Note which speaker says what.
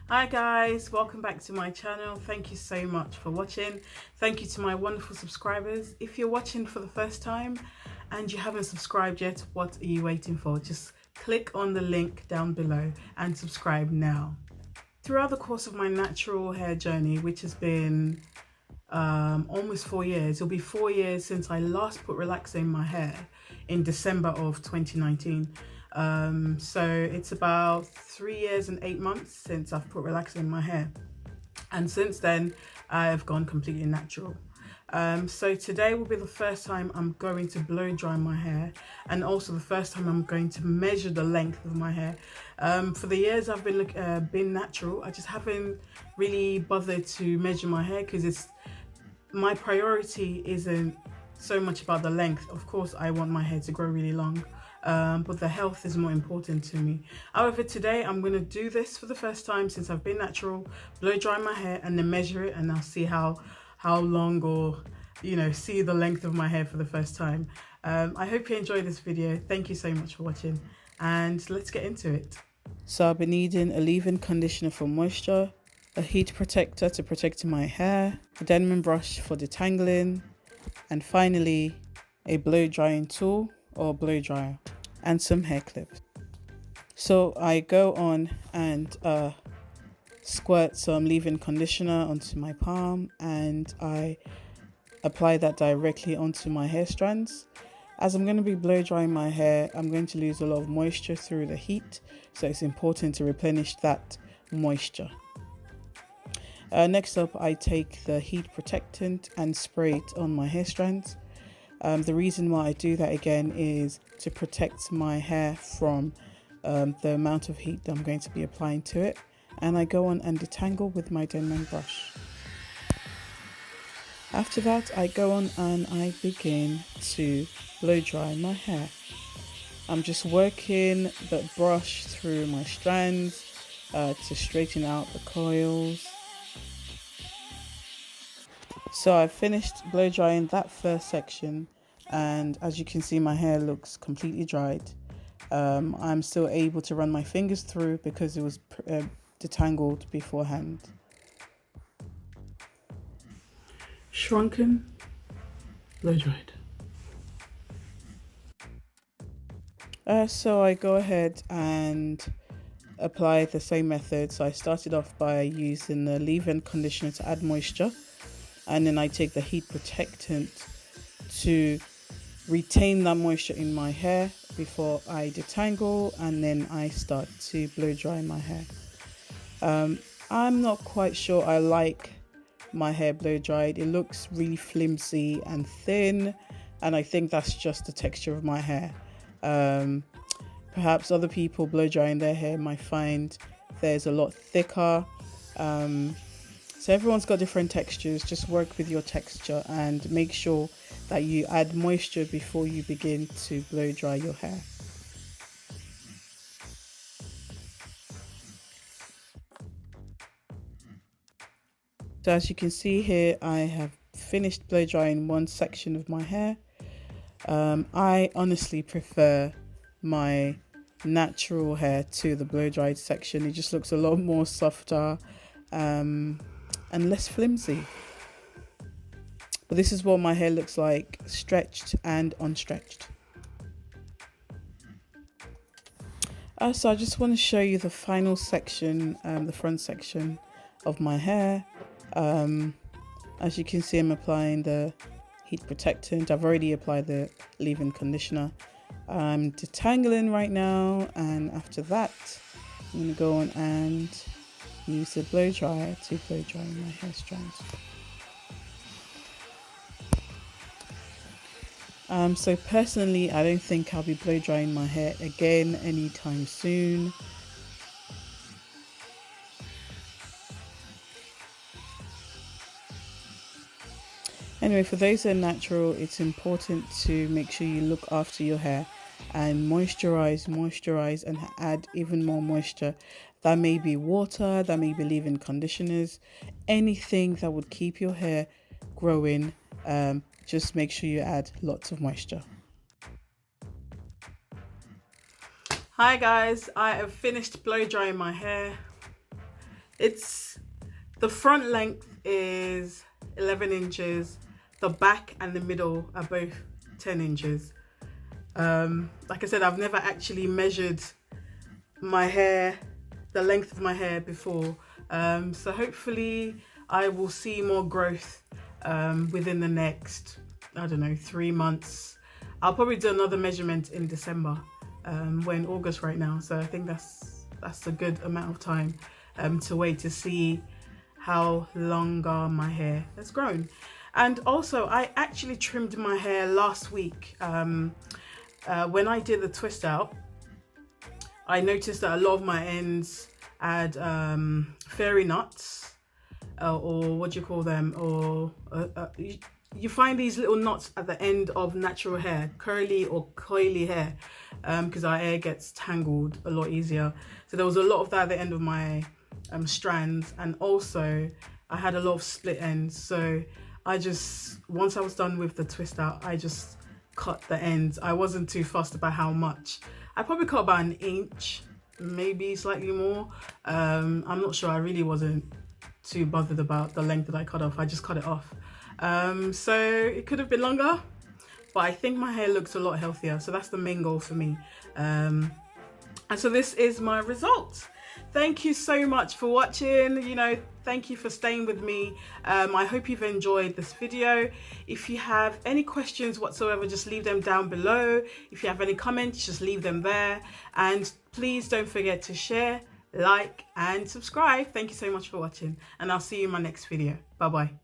Speaker 1: Hi guys, welcome back to my channel. Thank you so much for watching. Thank you to my wonderful subscribers. If you're watching for the first time and you haven't subscribed yet, what are you waiting for? Just click on the link down below and subscribe now. Throughout the course of my natural hair journey, which has been almost 4 years, it'll be 4 years since I last put relaxer in my hair in December of 2019. So it's about 3 years and 8 months since I've put relaxer in my hair, and since then I've gone completely natural. So today will be the first time I'm going to blow dry my hair, and also the first time I'm going to measure the length of my hair. For the years I've been natural, I just haven't really bothered to measure my hair because my priority isn't so much about the length. Of course, I want my hair to grow really long, but the health is more important to me. However, today I'm going to do this for the first time since I've been natural, blow dry my hair and then measure it, and I'll see how long, or see the length of my hair for the first time. I hope you enjoyed this video. Thank you so much for watching, and let's get into it. So I'll be needing a leave-in conditioner for moisture, a heat protector to protect my hair, a DENMAN brush for detangling, and finally a blow drying tool or blow dryer and some hair clips. So I go on and squirt some leave-in conditioner onto my palm, and I apply that directly onto my hair strands. As I'm going to be blow drying my hair, I'm going to lose a lot of moisture through the heat, so it's important to replenish that moisture. Next up, I take the heat protectant and spray it on my hair strands. The reason why I do that again is to protect my hair from the amount of heat that I'm going to be applying to it. And I go on and detangle with my DENMAN brush. After that, I go on and I begin to blow dry my hair. I'm just working the brush through my strands to straighten out the coils. So I've finished blow drying that first section, and as you can see, my hair looks completely dried. I'm still able to run my fingers through because it was detangled beforehand. Shrunken, blow dried. So I go ahead and apply the same method. So I started off by using the leave-in conditioner to add moisture, and then I take the heat protectant to retain that moisture in my hair before I detangle, and then I start to blow dry my hair. I'm not quite sure I like my hair blow dried. It looks really flimsy and thin, and I think that's just the texture of my hair. Perhaps other people blow drying their hair might find there's a lot thicker. So everyone's got different textures. Just work with your texture and make sure that you add moisture before you begin to blow dry your hair. So as you can see here, I have finished blow drying one section of my hair. I honestly prefer my natural hair to the blow dried section. It just looks a lot more softer and less flimsy. But this is what my hair looks like, stretched and unstretched. So I just want to show you the final section, the front section of my hair. As you can see, I'm applying the heat protectant. I've already applied the leave-in conditioner. I'm detangling right now, and after that I'm going to go on and use the blow dryer to blow dry my hair strands. So personally, I don't think I'll be blow drying my hair again anytime soon. Anyway, for those that are natural, it's important to make sure you look after your hair and moisturize and add even more moisture. That may be water, that may be leave-in conditioners, anything that would keep your hair growing. Just make sure you add lots of moisture. Hi guys, I have finished blow drying my hair. it's, the front length is 11 inches, the back and the middle are both 10 inches. Like I said, I've never actually measured my hair, the length of my hair before, so hopefully I will see more growth within the next, I don't know, 3 months. I'll probably do another measurement in December. We're in August right now, so I think that's a good amount of time to wait to see how longer my hair has grown. And also, I actually trimmed my hair last week. When I did the twist out, I noticed that a lot of my ends had fairy nuts, or what do you call them, or you find these little knots at the end of natural hair, curly or coily hair, because our hair gets tangled a lot easier. So there was a lot of that at the end of my strands, and also I had a lot of split ends. So I just, once I was done with the twist out, I just cut the ends. I wasn't too fussed about how much. I probably cut about 1 inch, maybe slightly more. I'm not sure. I really wasn't too bothered about the length that I cut off. I just cut it off. So it could have been longer, but I think my hair looks a lot healthier. So that's the main goal for me. And so this is my result. Thank you so much for watching. You know, thank you for staying with me. I hope you've enjoyed this video. If you have any questions whatsoever, just leave them down below. If you have any comments, just leave them there. And please don't forget to share, like, and subscribe. Thank you so much for watching, and I'll see you in my next video. Bye bye.